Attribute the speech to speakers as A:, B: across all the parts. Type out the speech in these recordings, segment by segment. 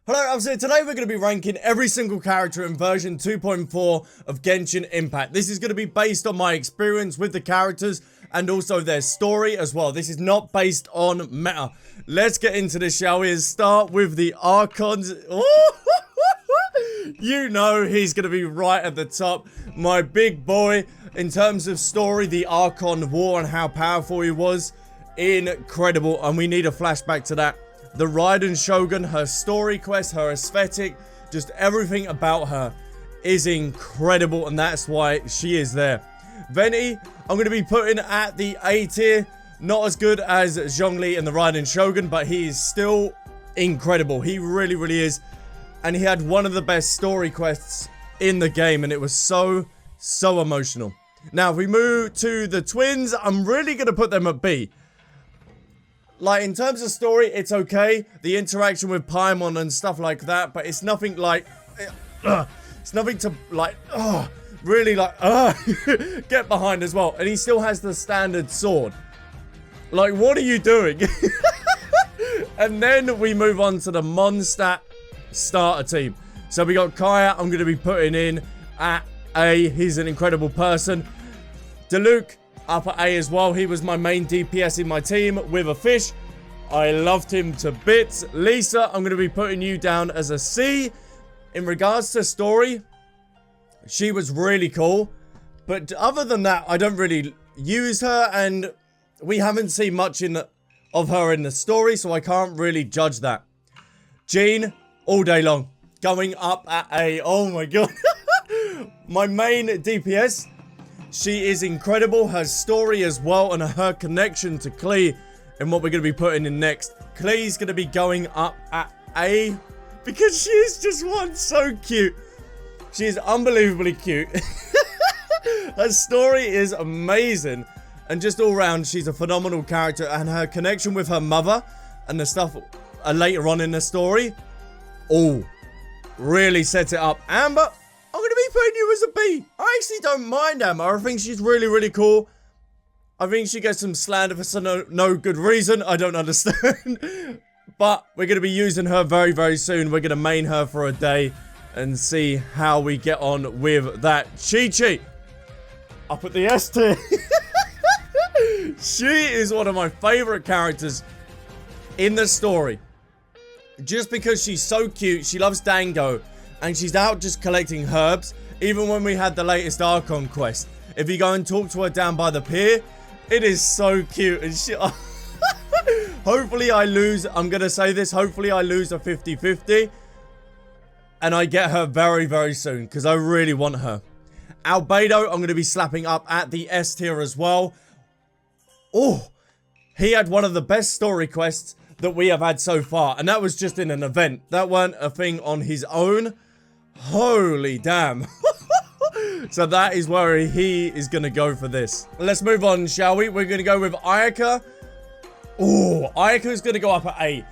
A: Hello, Albsterz Here. Today we're going to be ranking every single character in version 2.4 of Genshin Impact. This is going to be based on my experience with the characters and also their story as well. This is not based on meta. Let's get into this, shall we? Start with the Archons. You know he's going to be right at the top. My big boy. In terms of story, the Archon War and how powerful he was. Incredible. And we need a flashback to that. The Ryden Shogun, her story quest, her aesthetic, just everything about her is incredible, and that's why she is there. Venti, I'm going to be putting at the A tier. Not as good as Zhongli and the Raiden Shogun, but he is still incredible. He really, really is. And he had one of the best story quests in the game, and it was so emotional. Now, if we move to the twins, I'm really going to put them at B. Like, in terms of story, it's okay. The interaction with Paimon and stuff like that. But it's nothing like... it's nothing to, like... really, like... get behind as well. And he still has the standard sword. Like, what are you doing? And then we move on to the Mondstadt starter team. So we got Kaya. I'm going to be putting in at A. He's an incredible person. Diluc. Up at A as well. He was my main DPS in my team with a fish. I loved him to bits. Lisa, I'm going to be putting you down as a C. In regards to story, she was really cool. But other than that, I don't really use her. And we haven't seen much of her in the story. So I can't really judge that. Jean, all day long. Going up at A. Oh my god. My main DPS. She is incredible, her story as well, and her connection to Klee, and what we're going to be putting in next. Klee's going to be going up at A, because she is just one so cute. She is unbelievably cute. Her story is amazing, and just all around, she's a phenomenal character, and her connection with her mother, and the stuff later on in the story, really sets it up. Amber, I'm going to be putting you as a B. I actually don't mind Amber. I think she's really, really cool. I think she gets some slander for no good reason. I don't understand. But we're going to be using her very, very soon. We're going to main her for a day and see how we get on with that. Chi-Chi. Up at the S tier. She is one of my favorite characters in the story. Just because she's so cute. She loves Dango. And she's out just collecting herbs. Even when we had the latest Archon quest. If you go and talk to her down by the pier, it is so cute. And she... Hopefully I lose. I'm going to say this. Hopefully I lose a 50-50. And I get her very, very soon. Because I really want her. Albedo, I'm going to be slapping up at the S tier as well. Oh, he had one of the best story quests that we have had so far. And that was just in an event. That weren't a thing on his own. Holy damn. So that is where he is going to go for this. Let's move on, shall we? We're going to go with Ayaka. Oh, Ayaka is going to go up at A.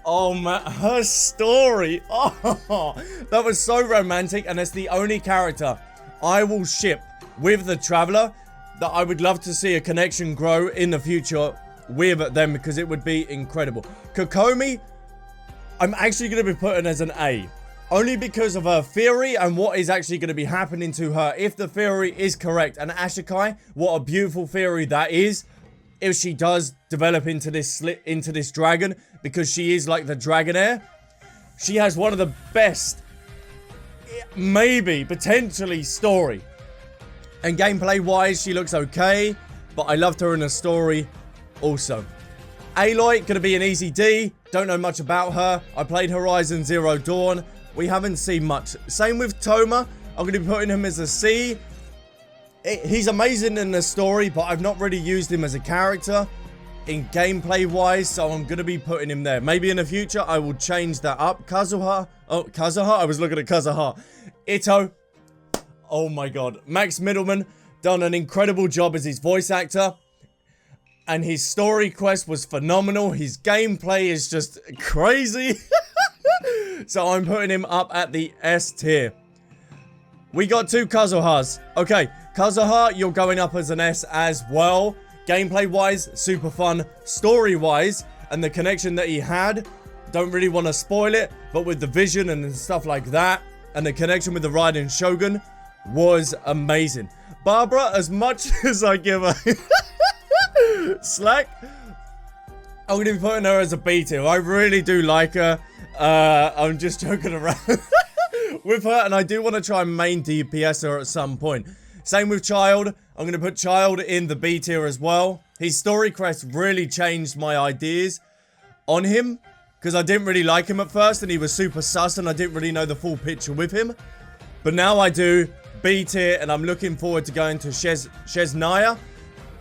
A: Oh, man. Her story. Oh, that was so romantic. And it's the only character I will ship with the Traveler that I would love to see a connection grow in the future with them, because it would be incredible. Kokomi, I'm actually going to be putting as an A. Only because of her theory and what is actually going to be happening to her if the theory is correct. And Ashikai, what a beautiful theory that is. If she does develop into this dragon, because she is like the Dragonair. She has one of the best, maybe, potentially, story. And gameplay-wise, she looks okay. But I loved her in the story also. Aloy, going to be an easy D. Don't know much about her. I played Horizon Zero Dawn. We haven't seen much. Same with Toma. I'm going to be putting him as a C. He's amazing in the story, but I've not really used him as a character in gameplay-wise, so I'm going to be putting him there. Maybe in the future, I will change that up. Kazuha. Oh, Kazuha? I was looking at Kazuha. Itto. Oh my god. Max Middleman done an incredible job as his voice actor. And his story quest was phenomenal. His gameplay is just crazy. So I'm putting him up at the S tier. We got two Kazuhas. Okay, Kazuha, you're going up as an S as well. Gameplay-wise, super fun. Story-wise, and the connection that he had Don't really want to spoil it, but with the vision and stuff like that, and the connection with the Ryden Shogun was amazing. Barbara, as much as I give her slack, I'm going to be putting her as a B tier. I really do like her. I'm just joking around with her, and I do want to try and main DPS her at some point. Same with Child. I'm going to put Child in the B tier as well. His story quest really changed my ideas on him, because I didn't really like him at first, and he was super sus, and I didn't really know the full picture with him. But now I do. B tier, and I'm looking forward to going to Shenhe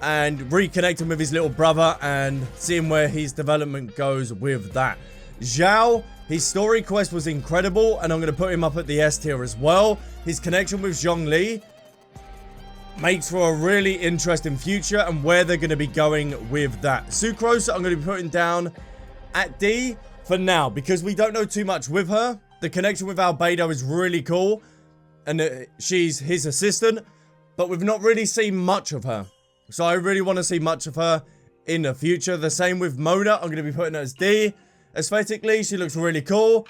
A: and reconnecting with his little brother and seeing where his development goes with that. Xiao, his story quest was incredible, and I'm going to put him up at the S tier as well. His connection with Zhongli makes for a really interesting future and where they're going to be going with that. Sucrose, I'm going to be putting down at D for now, because we don't know too much with her. The connection with Albedo is really cool, and she's his assistant, but we've not really seen much of her. So I really want to see much of her in the future. The same with Mona. I'm going to be putting her as D. Aesthetically, she looks really cool.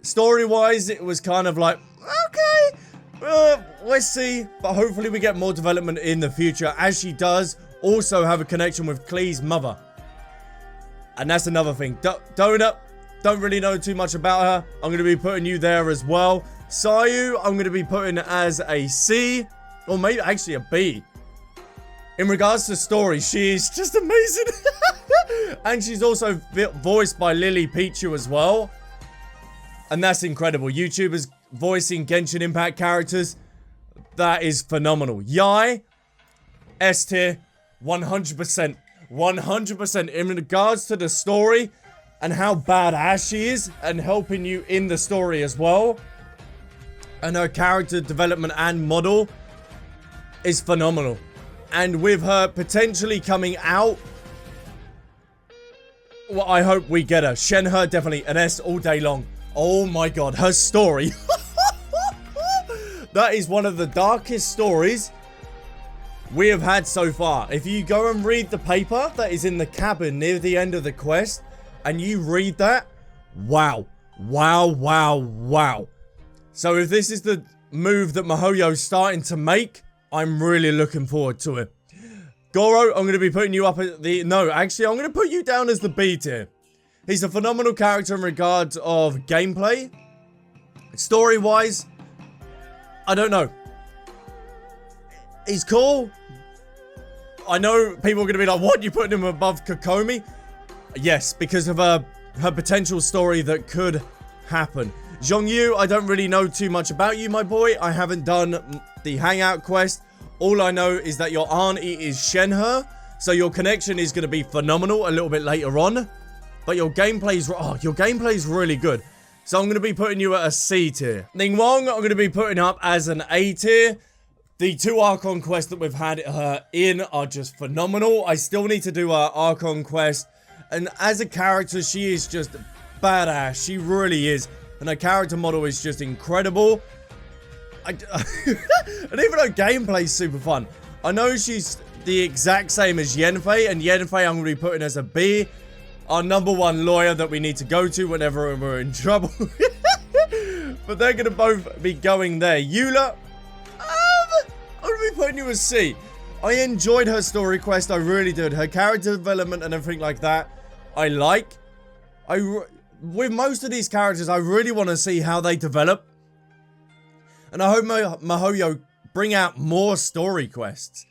A: Story-wise, it was kind of like, okay, let's see. But hopefully we get more development in the future, as she does also have a connection with Klee's mother. And that's another thing. Donut, don't really know too much about her. I'm going to be putting you there as well. Sayu, I'm going to be putting as a C, or maybe actually a B. In regards to story, she is just amazing. And she's also voiced by Lily Pichu as well. And that's incredible. YouTubers voicing Genshin Impact characters. That is phenomenal. Yai, S tier, 100%. 100% in regards to the story and how badass she is and helping you in the story as well. And her character development and model is phenomenal. And with her potentially coming out, well, I hope we get her. Shenhe, definitely an S all day long. Oh my god, her story. That is one of the darkest stories we have had so far. If you go and read the paper that is in the cabin near the end of the quest, and you read that, wow. Wow, wow, wow. So if this is the move that Mihoyo's starting to make, I'm really looking forward to it. Goro, I'm going to be putting you up at the... No, actually, I'm going to put you down as the B tier. He's a phenomenal character in regards of gameplay. Story-wise, I don't know. He's cool. I know people are going to be like, what? You putting him above Kokomi? Yes, because of her potential story that could happen. Zhongyu, I don't really know too much about you, my boy. I haven't done the hangout quest. All I know is that your auntie is Shenhe, so your connection is going to be phenomenal a little bit later on. But your gameplay's really good. So I'm going to be putting you at a C tier. Ningguang, I'm going to be putting up as an A tier. The 2 Archon quests that we've had her in are just phenomenal. I still need to do our Archon quest. And as a character, she is just badass. She really is. And her character model is just incredible. And even her gameplay is super fun. I know she's the exact same as Yanfei. And Yanfei I'm going to be putting as a B. Our #1 lawyer that we need to go to whenever we're in trouble. But they're going to both be going there. Eula, I'm going to be putting you as C. I enjoyed her story quest. I really did. Her character development and everything like that, I like. With most of these characters, I really want to see how they develop. And I hope Mihoyo bring out more story quests.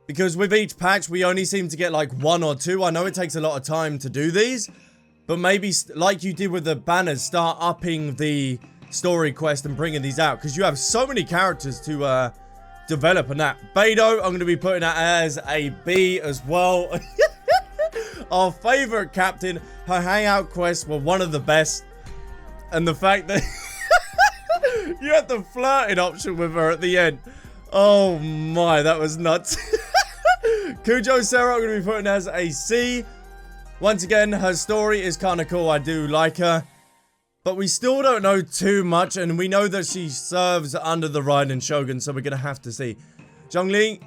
A: Because with each patch, we only seem to get like 1 or 2. I know it takes a lot of time to do these. But maybe, like you did with the banners, start upping the story quest and bringing these out. Because you have so many characters to develop and that. Beidou, I'm going to be putting that as a B as well. Our favorite captain. Her hangout quests were one of the best. And the fact that you had the flirting option with her at the end. Oh my, that was nuts. Kujo Sarah, I'm going to be putting as a C. Once again, her story is kind of cool. I do like her. But we still don't know too much. And we know that she serves under the Ryden Shogun. So we're going to have to see. Zhongli,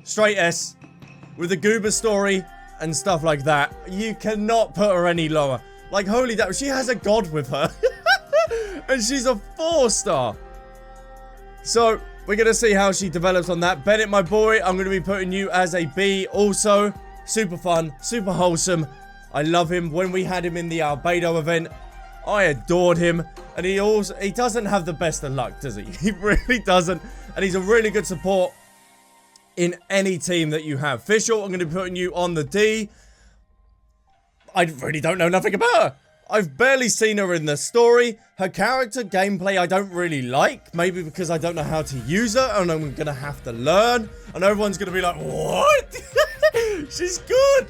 A: straight S. With the Goober story and stuff like that. You cannot put her any lower. Like, holy damn, she has a god with her. And she's a 4-star. So, we're going to see how she develops on that. Bennett, my boy, I'm going to be putting you as a B. Also, super fun, super wholesome. I love him. When we had him in the Albedo event, I adored him. And he doesn't have the best of luck, does he? He really doesn't. And he's a really good support in any team that you have. Fischl, I'm going to be putting you on the D. I really don't know nothing about her. I've barely seen her in the story. Her character gameplay I don't really like. Maybe because I don't know how to use her and I'm going to have to learn. And everyone's going to be like, what? She's good.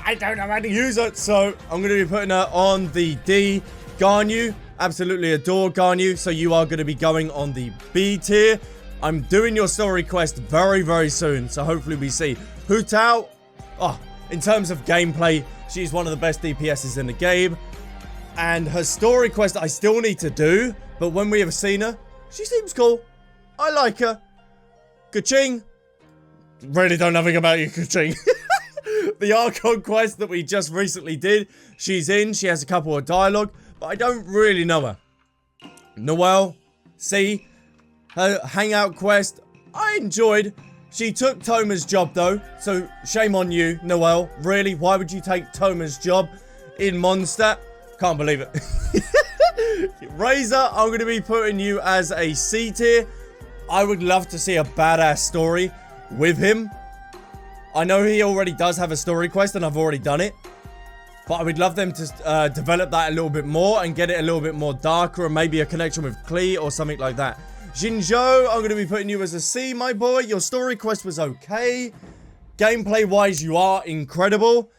A: I don't know how to use her. So I'm going to be putting her on the D. Ganyu, absolutely adore Ganyu. So you are going to be going on the B tier. I'm doing your story quest very, very soon. So hopefully we see Hu Tao. Oh, in terms of gameplay, she's one of the best DPSs in the game. And her story quest I still need to do. But when we have seen her, she seems cool. I like her. Kaching. Really don't know nothing about you, Kaching. The Archon quest that we just recently did. She's in. She has a couple of dialogue. But I don't really know her. Noelle. C. Her hangout quest. I enjoyed. She took Toma's job though, so shame on you, Noelle. Really, why would you take Toma's job in Mondstadt? Can't believe it. Razor, I'm going to be putting you as a C tier. I would love to see a badass story with him. I know he already does have a story quest and I've already done it. But I would love them to develop that a little bit more and get it a little bit more darker and maybe a connection with Klee or something like that. Jinjo, I'm going to be putting you as a C, my boy. Your story quest was okay. Gameplay-wise, you are incredible.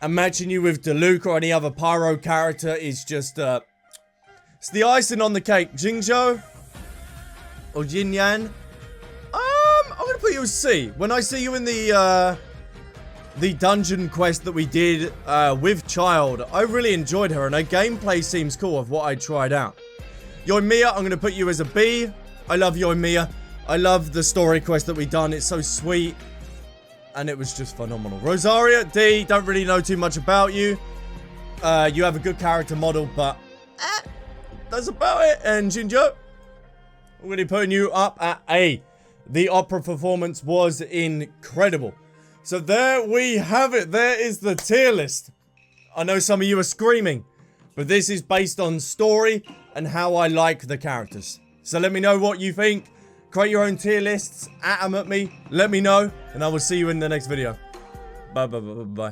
A: And matching you with Diluc or any other Pyro character is just, it's the icing on the cake. Jinjo? Or Jinyan? I'm going to put you as C. When I see you in the dungeon quest that we did with Child, I really enjoyed her. And her gameplay seems cool of what I tried out. Yoimiya, I'm going to put you as a B. I love Yoimiya. I love the story quest that we done. It's so sweet. And it was just phenomenal. Rosaria, D. Don't really know too much about you. You have a good character model, but that's about it. And Jinjo, I'm going to be putting you up at A. The opera performance was incredible. So there we have it. There is the tier list. I know some of you are screaming, but this is based on story and how I like the characters. So let me know what you think. Create your own tier lists. At them at me. Let me know. And I will see you in the next video. Bye, bye, bye, bye, bye.